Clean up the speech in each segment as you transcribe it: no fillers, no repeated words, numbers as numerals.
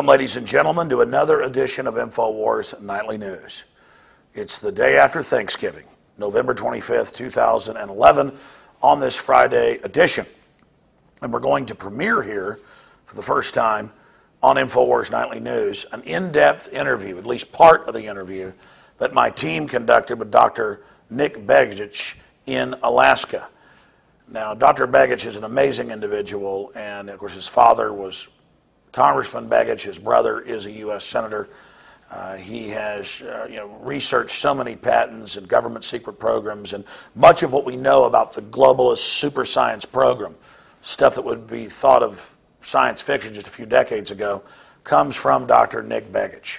Welcome, ladies and gentlemen, to another edition of Infowars Nightly News. It's the day after Thanksgiving, November 25th, 2011, on this Friday edition. And we're going to premiere here, for the first time on Infowars Nightly News, an in-depth interview, at least part of the interview, that my team conducted with Dr. Nick Begich in Alaska. Now, Dr. Begich is an amazing individual, and of course his father was Congressman Begich. His brother is a U.S. Senator. He has researched so many patents and government secret programs, and much of what we know about the globalist super science program, stuff that would be thought of science fiction just a few decades ago, comes from Dr. Nick Begich.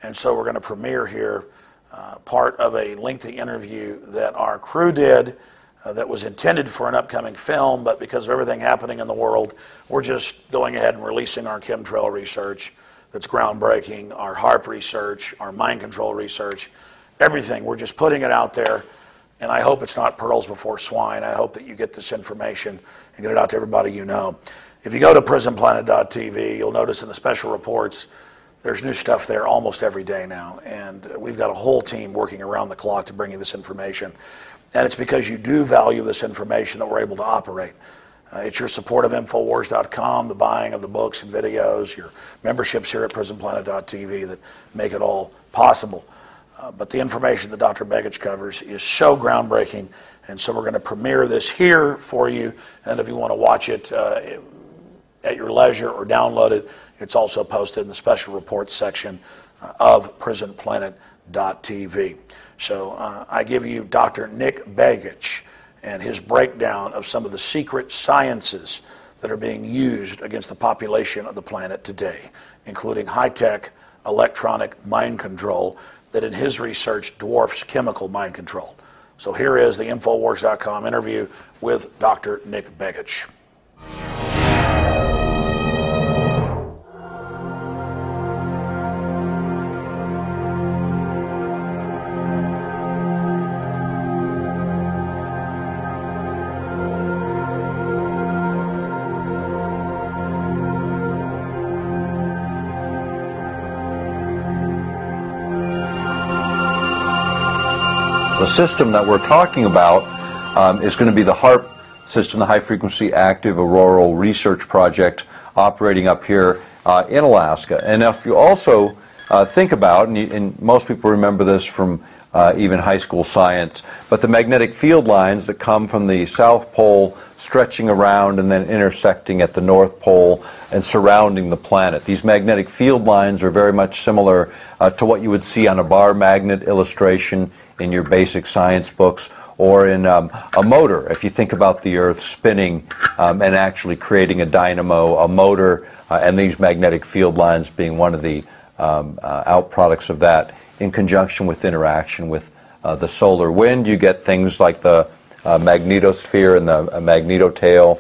And so we're going to premiere here part of a lengthy interview that our crew did that was intended for an upcoming film, but because of everything happening in the world, we're just going ahead and releasing our chemtrail research that's groundbreaking, our HAARP research, our mind control research, everything. We're just putting it out there, and I hope it's not pearls before swine. I hope that you get this information and get it out to everybody you know. If you go to PrisonPlanet.tv, you'll notice in the special reports, there's new stuff there almost every day now, and we've got a whole team working around the clock to bring you this information. And it's because you do value this information that we're able to operate. It's your support of Infowars.com, the buying of the books and videos, your memberships here at PrisonPlanet.tv that make it all possible. But the information that Dr. Begich covers is so groundbreaking, and so we're going to premiere this here for you. And if you want to watch it at your leisure or download it, it's also posted in the special reports section of PrisonPlanet.tv. So I give you Dr. Nick Begich and his breakdown of some of the secret sciences that are being used against the population of the planet today, including high-tech electronic mind control that in his research dwarfs chemical mind control. So here is the Infowars.com interview with Dr. Nick Begich. The system that we're talking about is going to be the HAARP system, the High Frequency Active Auroral Research Project, operating up here in Alaska. And if you also think about, and most people remember this from even high school science, but the magnetic field lines that come from the South Pole stretching around and then intersecting at the North Pole and surrounding the planet. These magnetic field lines are very much similar to what you would see on a bar magnet illustration in your basic science books, or in a motor. If you think about the Earth spinning and actually creating a dynamo, a motor, and these magnetic field lines being one of the outproducts of that, in conjunction with interaction with the solar wind, you get things like the magnetosphere and the magnetotail,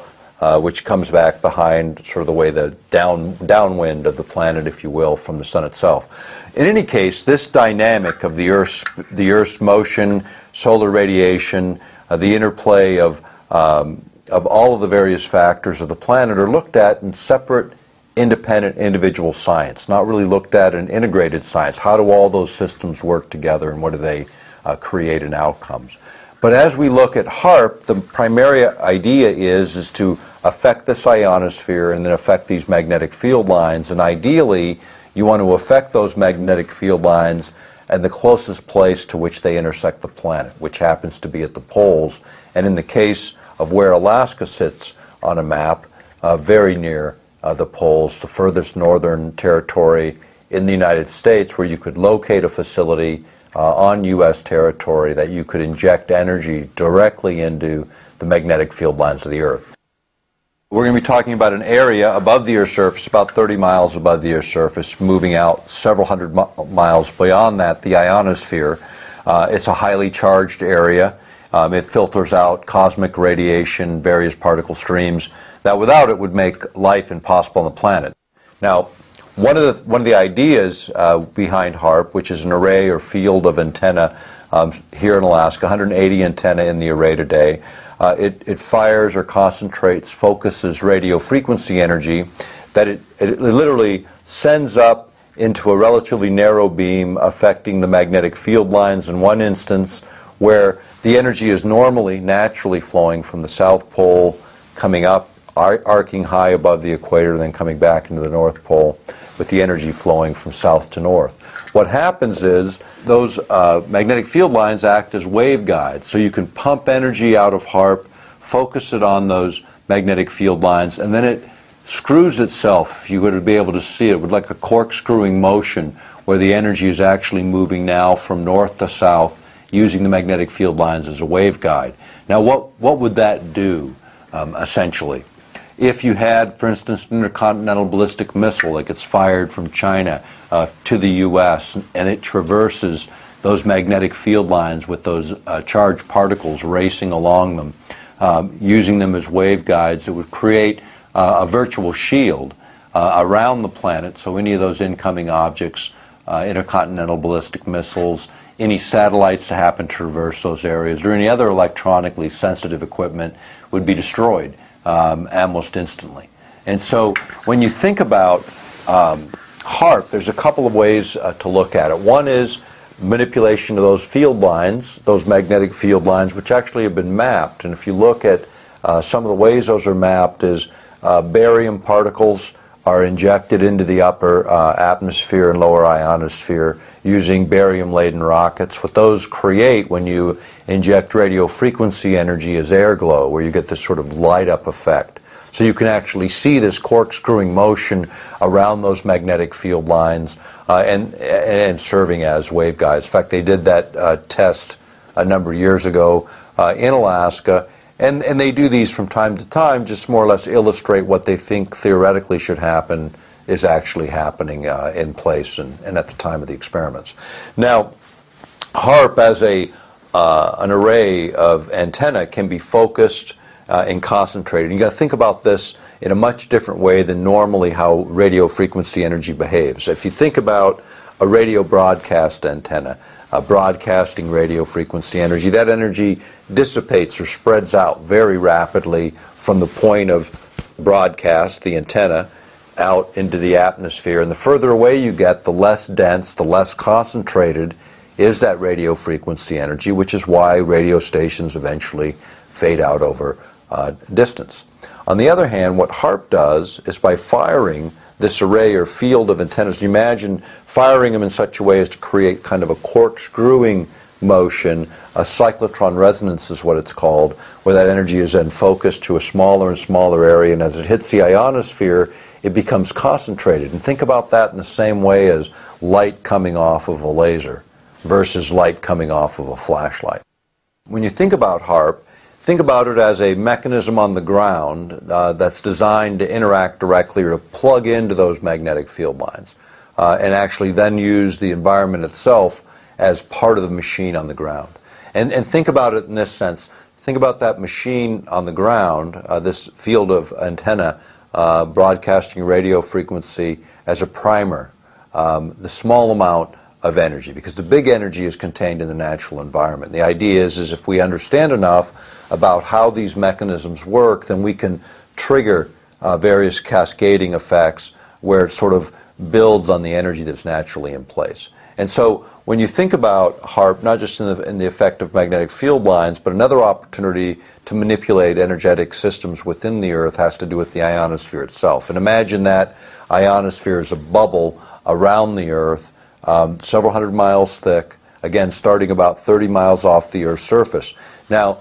which comes back behind sort of the way the downwind of the planet, if you will, from the sun itself. In any case, this dynamic of the Earth's motion, solar radiation, the interplay of all of the various factors of the planet are looked at in separate, independent, individual science, not really looked at in integrated science. How do all those systems work together, and what do they create in outcomes? But as we look at HAARP, the primary idea is to affect this ionosphere and then affect these magnetic field lines. And ideally, you want to affect those magnetic field lines at the closest place to which they intersect the planet, which happens to be at the poles. And in the case of where Alaska sits on a map, very near the poles, the furthest northern territory in the United States, where you could locate a facility on U.S. territory that you could inject energy directly into the magnetic field lines of the Earth. We're going to be talking about an area above the Earth's surface, about 30 miles above the Earth's surface, moving out several hundred miles beyond that, the ionosphere. It's a highly charged area. It filters out cosmic radiation, various particle streams that without it would make life impossible on the planet. Now, one of the ideas behind HAARP, which is an array or field of antenna here in Alaska, 180 antennae in the array today, it fires or concentrates, focuses radio frequency energy that it literally sends up into a relatively narrow beam affecting the magnetic field lines in one instance, where the energy is normally, naturally flowing from the South Pole, coming up, arcing high above the equator, then coming back into the North Pole, with the energy flowing from south to north. What happens is those magnetic field lines act as waveguides, so you can pump energy out of HAARP, focus it on those magnetic field lines, and then it screws itself, if you were to be able to see it, with like a corkscrewing motion where the energy is actually moving now from north to south using the magnetic field lines as a waveguide. Now what would that do, essentially? If you had, for instance, an intercontinental ballistic missile that gets fired from China to the U.S. and it traverses those magnetic field lines with those charged particles racing along them, using them as waveguides, it would create a virtual shield around the planet, so any of those incoming objects, intercontinental ballistic missiles, any satellites that happen to traverse those areas, or any other electronically sensitive equipment would be destroyed almost instantly. And so when you think about HAARP, there's a couple of ways to look at it. One is manipulation of those field lines, those magnetic field lines, which actually have been mapped. And if you look at some of the ways those are mapped is barium particles are injected into the upper atmosphere and lower ionosphere using barium-laden rockets. What those create when you inject radio frequency energy is air glow, where you get this sort of light-up effect. So you can actually see this corkscrewing motion around those magnetic field lines and serving as waveguides. In fact, they did that test a number of years ago in Alaska. And they do these from time to time, just more or less illustrate what they think theoretically should happen is actually happening in place and at the time of the experiments. Now, HAARP as an array of antenna can be focused and concentrated. You've got to think about this in a much different way than normally how radio frequency energy behaves. If you think about a radio broadcast antenna, broadcasting radio frequency energy, that energy dissipates or spreads out very rapidly from the point of broadcast, the antenna, out into the atmosphere. And the further away you get, the less dense, the less concentrated is that radio frequency energy, which is why radio stations eventually fade out over distance. On the other hand, what HAARP does is by firing this array or field of antennas, you imagine firing them in such a way as to create kind of a corkscrewing motion, a cyclotron resonance is what it's called, where that energy is then focused to a smaller and smaller area, and as it hits the ionosphere, it becomes concentrated. And think about that in the same way as light coming off of a laser versus light coming off of a flashlight. When you think about HAARP, think about it as a mechanism on the ground that's designed to interact directly or to plug into those magnetic field lines and actually then use the environment itself as part of the machine on the ground. And think about it in this sense. Think about that machine on the ground, this field of antenna broadcasting radio frequency as a primer, the small amount of energy, because the big energy is contained in the natural environment. The idea is if we understand enough about how these mechanisms work, then we can trigger various cascading effects where it sort of builds on the energy that's naturally in place. And so when you think about HAARP, not just in the effect of magnetic field lines, but another opportunity to manipulate energetic systems within the Earth has to do with the ionosphere itself. And imagine that ionosphere is a bubble around the Earth, several hundred miles thick, again starting about 30 miles off the Earth's surface. Now,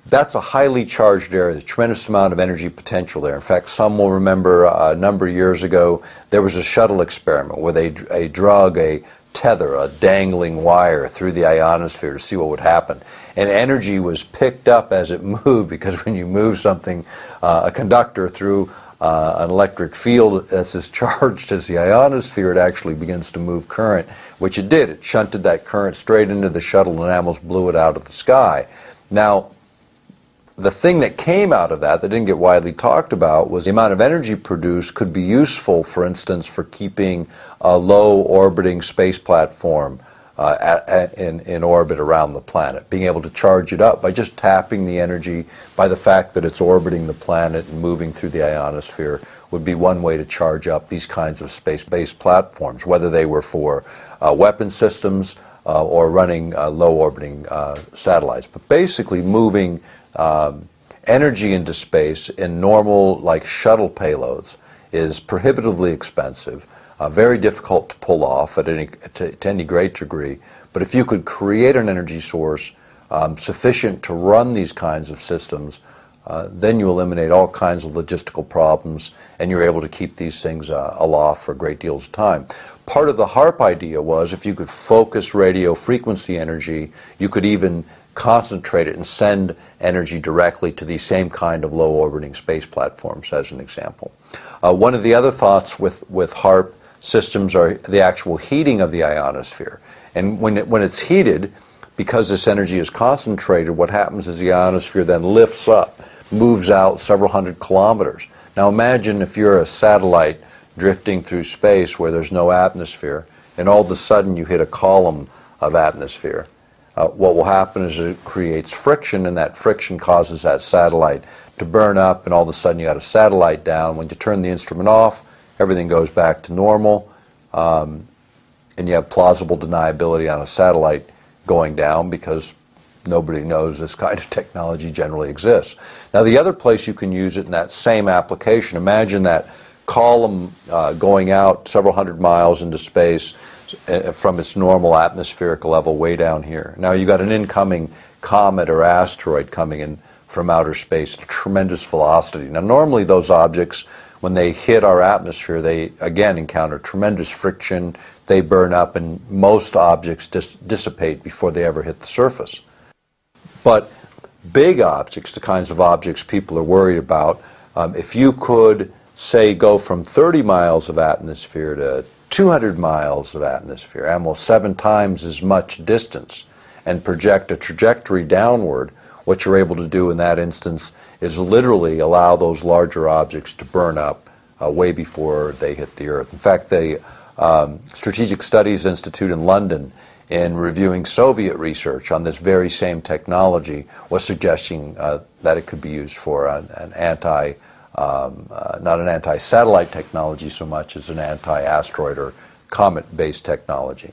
that's a highly charged area, a tremendous amount of energy potential there. In fact, some will remember a number of years ago there was a shuttle experiment where they drug a tether, a dangling wire, through the ionosphere to see what would happen. And energy was picked up as it moved, because when you move something, a conductor, through an electric field that's as charged as the ionosphere, it actually begins to move current, which it did. It shunted that current straight into the shuttle and almost blew it out of the sky. Now, the thing that came out of that didn't get widely talked about was the amount of energy produced could be useful, for instance, for keeping a low orbiting space platform in orbit around the planet. Being able to charge it up by just tapping the energy, by the fact that it's orbiting the planet and moving through the ionosphere, would be one way to charge up these kinds of space-based platforms, whether they were for weapon systems or running low-orbiting satellites. But basically moving energy into space in normal, like shuttle payloads, is prohibitively expensive, very difficult to pull off to any great degree. But if you could create an energy source sufficient to run these kinds of systems, then you eliminate all kinds of logistical problems, and you're able to keep these things aloft for great deals of time. Part of the HARP idea was if you could focus radio frequency energy, you could even concentrate it and send energy directly to the same kind of low-orbiting space platforms, as an example. One of the other thoughts with HARP systems are the actual heating of the ionosphere. And when it's heated, because this energy is concentrated, what happens is the ionosphere then lifts up, moves out several hundred kilometers. Now imagine if you're a satellite drifting through space where there's no atmosphere, and all of a sudden you hit a column of atmosphere. What will happen is it creates friction, and that friction causes that satellite to burn up, and all of a sudden you got a satellite down. When you turn the instrument off, everything goes back to normal, and you have plausible deniability on a satellite going down because nobody knows this kind of technology generally exists. Now the other place you can use it in that same application, imagine that column going out several hundred miles into space from its normal atmospheric level way down here. Now you got an incoming comet or asteroid coming in from outer space at a tremendous velocity. Now normally those objects, when they hit our atmosphere, they again encounter tremendous friction, they burn up, and most objects dissipate before they ever hit the surface. But big objects, the kinds of objects people are worried about, if you could, say, go from 30 miles of atmosphere to 200 miles of atmosphere, almost 7 times as much distance, and project a trajectory downward, what you're able to do in that instance is literally allow those larger objects to burn up way before they hit the Earth. In fact, the Strategic Studies Institute in London, in reviewing Soviet research on this very same technology, was suggesting that it could be used for not an anti-satellite technology so much as an anti-asteroid or comet-based technology.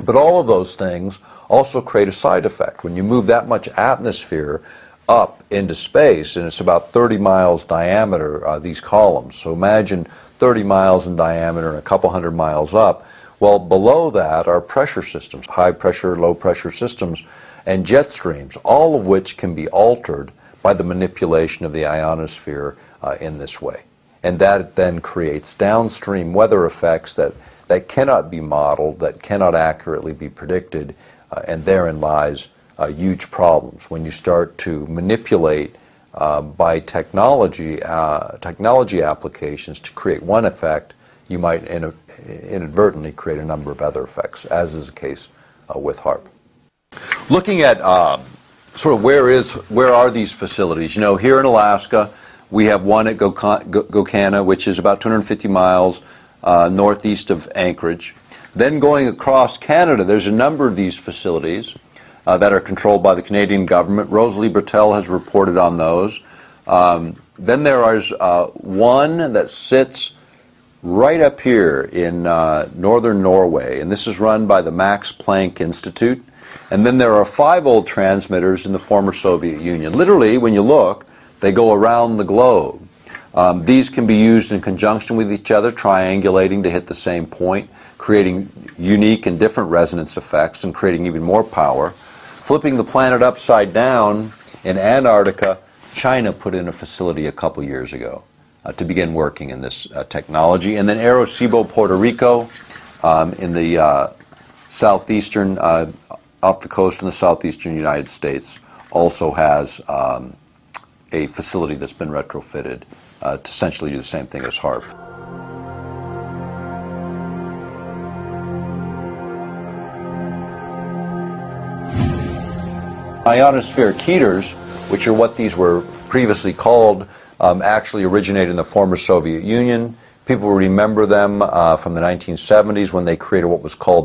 But all of those things also create a side effect. When you move that much atmosphere up into space, and it's about 30 miles diameter, these columns. So imagine 30 miles in diameter and a couple hundred miles up. Well, below that are pressure systems, high pressure, low pressure systems, and jet streams, all of which can be altered by the manipulation of the ionosphere in this way. And that then creates downstream weather effects that cannot be modeled, that cannot accurately be predicted, and therein lies huge problems. When you start to manipulate by technology applications to create one effect, you might inadvertently create a number of other effects, as is the case with HARP. Looking at sort of where are these facilities? You know, here in Alaska, we have one at Gokana, which is about 250 miles northeast of Anchorage. Then going across Canada, there's a number of these facilities that are controlled by the Canadian government. Rosalie Bertel has reported on those. Then there is one that sits right up here in northern Norway, and this is run by the Max Planck Institute. And then there are 5 old transmitters in the former Soviet Union. Literally, when you look, they go around the globe. These can be used in conjunction with each other, triangulating to hit the same point, creating unique and different resonance effects and creating even more power. Flipping the planet upside down, in Antarctica, China put in a facility a couple years ago to begin working in this technology. And then Arecibo, Puerto Rico, in the southeastern, off the coast in the southeastern United States, also has a facility that's been retrofitted to essentially do the same thing as HARP. Ionospheric heaters, which are what these were previously called, actually originated in the former Soviet Union. People remember them from the 1970s when they created what was called the